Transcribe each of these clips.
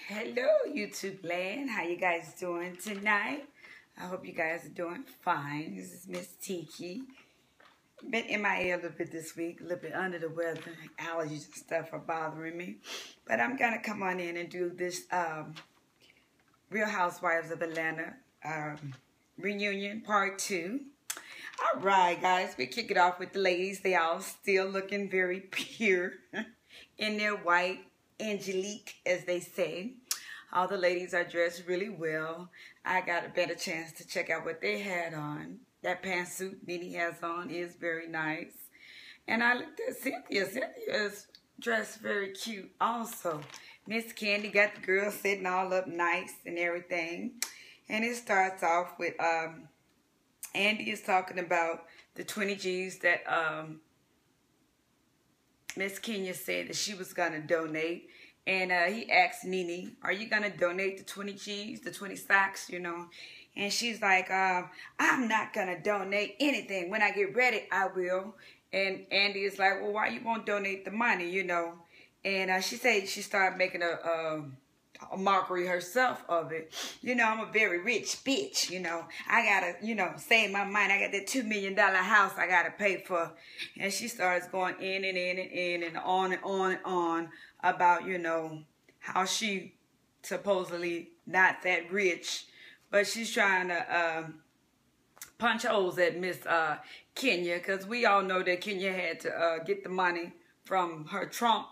Hello, YouTube land. How you guys doing tonight? I hope you guys are doing fine. This is Miss Tiki. Been MIA a little bit this week, a little bit under the weather. Allergies and stuff are bothering me. But I'm going to come on in and do this Real Housewives of Atlanta reunion part 2. All right, guys. We kick it off with the ladies. They all still looking very pure in their white angelique, as they say. All the ladies are dressed really well. I got a better chance to check out what they had on. That pantsuit Nene has on is very nice. And I looked at Cynthia. Cynthia is dressed very cute also. Miss Candy got the girls sitting all up nice and everything. And it starts off with Andy is talking about the 20 G's that Miss Kenya said that she was going to donate. And he asked Nene, are you going to donate the 20 G's, the 20 socks, you know? And she's like, I'm not going to donate anything. When I get ready, I will. And Andy is like, well, why you won't donate the money, you know? And she said she started making a mockery herself of it. You know, I'm a very rich bitch, you know. I gotta, you know, save my money. I got that $2 million house I gotta pay for. And she starts going in and in and in and on and on and on about, you know, how she supposedly not that rich. But she's trying to punch holes at Miss Kenya, because we all know that Kenya had to get the money from her Trump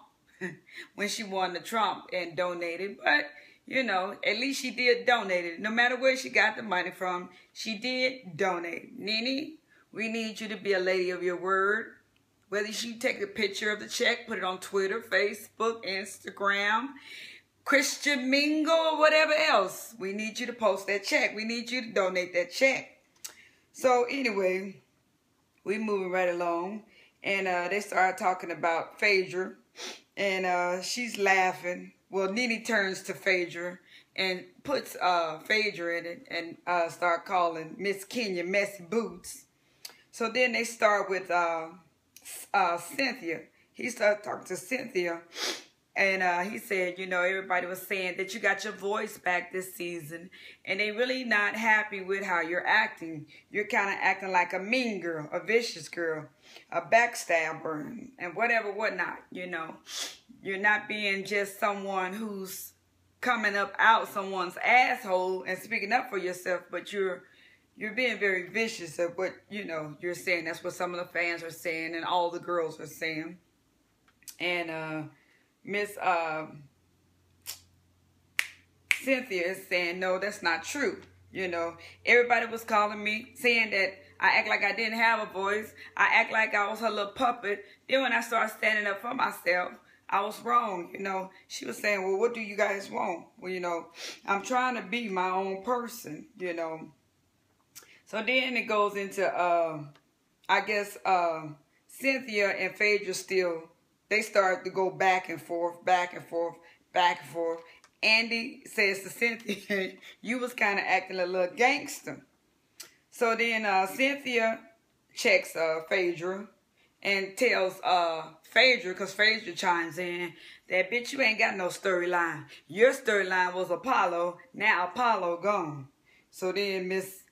when she won the Trump and donated. But, you know, at least she did donate it. No matter where she got the money from, she did donate. Nene, we need you to be a lady of your word. Whether you take a picture of the check, put it on Twitter, Facebook, Instagram, Christian Mingle, or whatever else. We need you to post that check. We need you to donate that check. So anyway, we moving right along. And they started talking about Phaedra. And she's laughing. Well, Nene turns to Phaedra and puts Phaedra in it and start calling Miss Kenya Messy Boots. So then they start with Cynthia. He started talking to Cynthia. And he said, you know, everybody was saying that you got your voice back this season. And they really not happy with how you're acting. You're kind of acting like a mean girl, a vicious girl, a backstabber, and whatever, whatnot, you know. You're not being just someone who's coming up out someone's asshole and speaking up for yourself, but you're being very vicious of what, you know, you're saying. That's what some of the fans are saying and all the girls are saying. And Miss Cynthia is saying, no, that's not true. You know, everybody was calling me, saying that I act like I didn't have a voice. I act like I was her little puppet. Then when I started standing up for myself, I was wrong. You know, she was saying, well, what do you guys want? Well, you know, I'm trying to be my own person, you know. So then it goes into, I guess, Cynthia and Phaedra still, they start to go back and forth, back and forth, back and forth. Andy says to Cynthia, you was kind of acting a little gangster. So then Cynthia checks Phaedra and tells Phaedra, because Phaedra chimes in, that bitch, you ain't got no storyline. Your storyline was Apollo. Now Apollo gone. So then Miss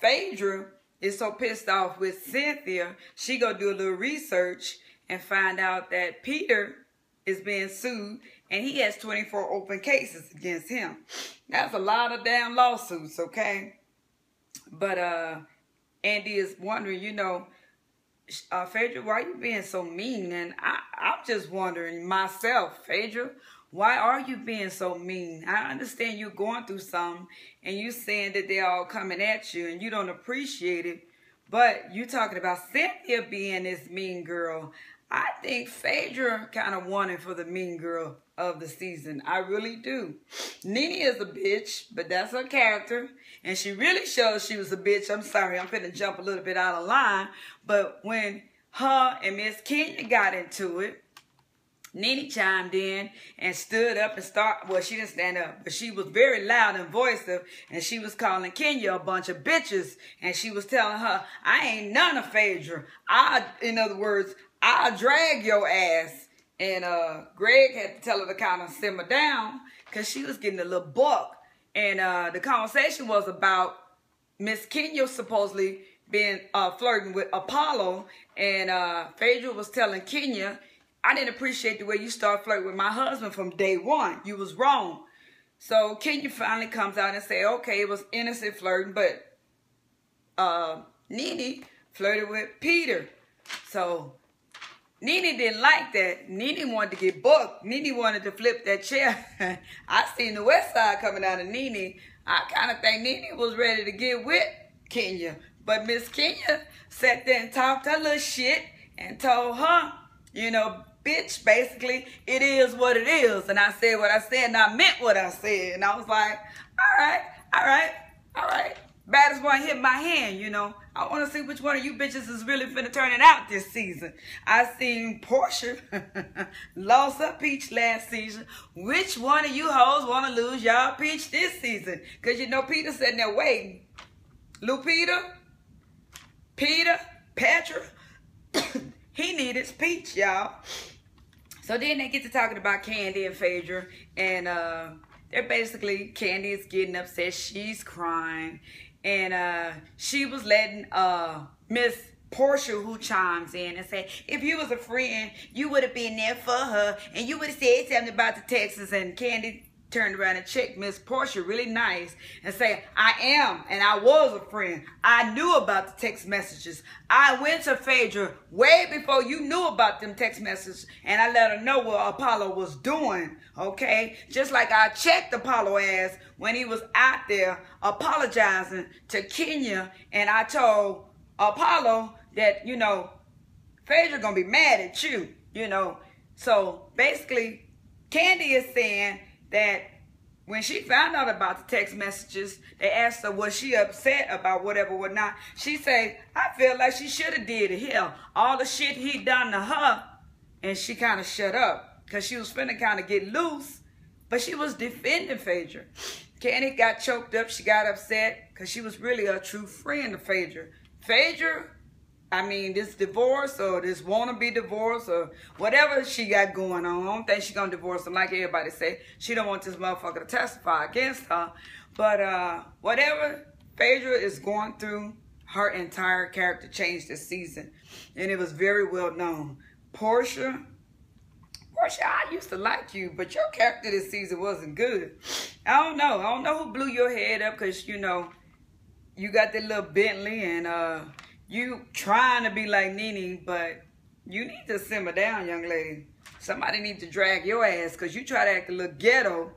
Phaedra is so pissed off with Cynthia, she go do a little research and find out that Peter is being sued and he has 24 open cases against him. That's a lot of damn lawsuits, okay? But Andy is wondering, you know, Phaedra, why are you being so mean? And I'm just wondering myself, Phaedra, why are you being so mean? I understand you're going through something and you saying that they're all coming at you and you don't appreciate it. But you talking about Cynthia being this mean girl. I think Phaedra kind of won it for the mean girl of the season. I really do. Nene is a bitch, but that's her character. And she really shows she was a bitch. I'm sorry, I'm finna jump a little bit out of line. But when her and Miss Kenya got into it, Nene chimed in and stood up and well, she didn't stand up, but she was very loud and voiceful, and she was calling Kenya a bunch of bitches, and she was telling her, I ain't none of Phaedra. In other words, I'll drag your ass. And Greg had to tell her to kind of simmer down because she was getting a little buck. And the conversation was about Miss Kenya supposedly been flirting with Apollo. And Phaedra was telling Kenya, I didn't appreciate the way you started flirting with my husband from day one. You was wrong. So Kenya finally comes out and say, okay, it was innocent flirting, but Nene flirted with Peter. So Nene didn't like that. Nene wanted to get booked. Nene wanted to flip that chair. I seen the West Side coming out of Nene. I kind of think Nene was ready to get with Kenya. But Miss Kenya sat there and talked her little shit and told her, you know, bitch, basically, it is what it is. And I said what I said, and I meant what I said. And I was like, all right, all right, all right. Baddest one hit my hand, you know. I want to see which one of you bitches is really finna turn it out this season. I seen Portia lost her peach last season. Which one of you hoes want to lose y'all peach this season? Because you know Peter's sitting there waiting. Lupita, Peter, Petra, he need his peach, y'all. So then they get to talking about Candy and Phaedra. And they're basically, Candy is getting upset. She's crying. And she was letting Miss Portia, who chimes in and say, if you was a friend, you would have been there for her. And you would have said something about the Texas. And Candy turned around and checked Miss Portia really nice and say, I am and I was a friend. I knew about the text messages. I went to Phaedra way before you knew about them text messages, and I let her know what Apollo was doing, okay? Just like I checked Apollo ass when he was out there apologizing to Kenya, and I told Apollo that, you know, Phaedra gonna be mad at you, you know. So basically, Candy is saying that when she found out about the text messages, they asked her, was she upset about whatever or not? She said, I feel like she should have did it. Hell, all the shit he done to her. And she kind of shut up because she was finna kind of get loose. But she was defending Phaedra. Candy got choked up. She got upset because she was really a true friend of Phaedra. Phaedra, I mean, this divorce or this wannabe divorce or whatever she got going on, I don't think she's going to divorce him like everybody say. She don't want this motherfucker to testify against her. But whatever Phaedra is going through, her entire character changed this season. And it was very well known. Portia, I used to like you, but your character this season wasn't good. I don't know who blew your head up because, you know, you got that little Bentley and you trying to be like Nene, but you need to simmer down, young lady. Somebody need to drag your ass because you try to act a little ghetto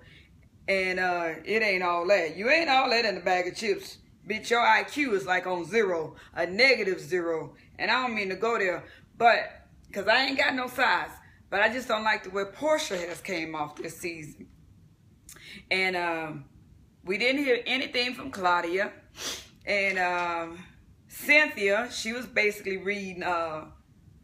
and it ain't all that. You ain't all that in a bag of chips. Bitch, your IQ is like on zero, a -0. And I don't mean to go there, but because I ain't got no size. But I just don't like the way Portia has came off this season. And we didn't hear anything from Claudia. And Cynthia, she was basically reading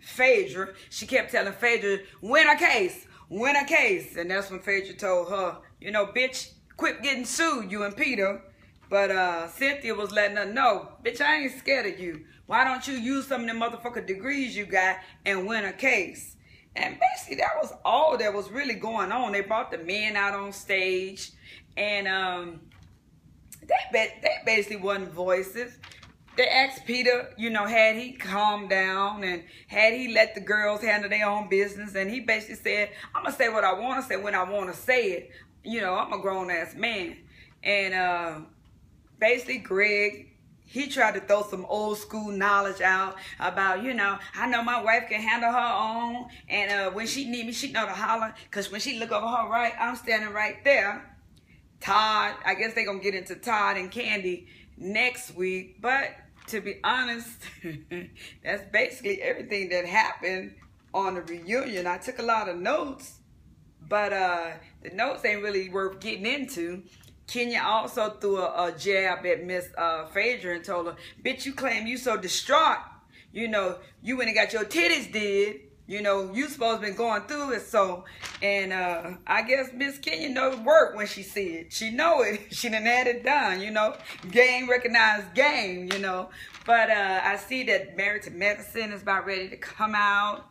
Phaedra. She kept telling Phaedra, win a case, win a case. And that's when Phaedra told her, you know, bitch, quit getting sued, you and Peter. But Cynthia was letting her know, bitch, I ain't scared of you. Why don't you use some of the motherfucking degrees you got and win a case? And basically, that was all that was really going on. They brought the men out on stage. And they basically wasn't voices. They asked Peter, you know, had he calmed down and had he let the girls handle their own business. And he basically said, I'm going to say what I want to say when I want to say it. You know, I'm a grown-ass man. And basically, Greg, he tried to throw some old school knowledge out about, you know, I know my wife can handle her own. And when she need me, she know to holler. Because when she look over her right, I'm standing right there. Todd, I guess they're going to get into Todd and Candy next week. But to be honest, that's basically everything that happened on the reunion. I took a lot of notes, but the notes ain't really worth getting into. Kenya also threw a jab at Miss Phaedra and told her, bitch, you claim you so distraught. You know, you went and got your titties did. You know, you supposed to been going through it. So, and I guess Miss Kenya knows work when she see it. She know it. She done had it done, you know. Game recognized game, you know. But I see that Married to Medicine is about ready to come out.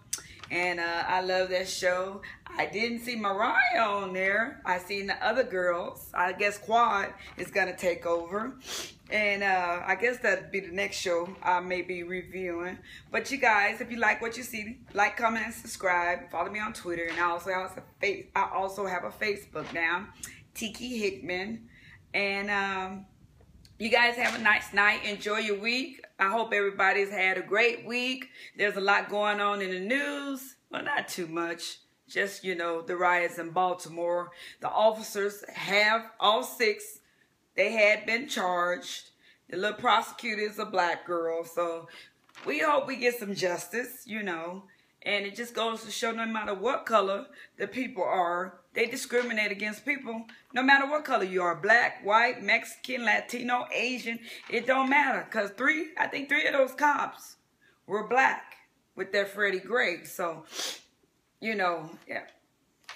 And I love that show. I didn't see Mariah on there. I seen the other girls. I guess Quad is going to take over. And I guess that'll be the next show I may be reviewing. But you guys, if you like what you see, like, comment, and subscribe. Follow me on Twitter. And I also have a Facebook now, Tiki Hickman. And you guys have a nice night. Enjoy your week. I hope everybody's had a great week. There's a lot going on in the news. Well, not too much. Just, you know, the riots in Baltimore. The officers have, all 6, they had been charged. The little prosecutor is a black girl. So we hope we get some justice, you know. And it just goes to show no matter what color the people are, they discriminate against people no matter what color you are. Black, white, Mexican, Latino, Asian. It don't matter. Because I think 3 of those cops were black with their Freddie Gray. So, you know, yeah.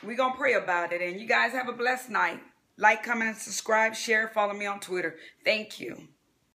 We're going to pray about it. And you guys have a blessed night. Like, comment, and subscribe, share, follow me on Twitter. Thank you.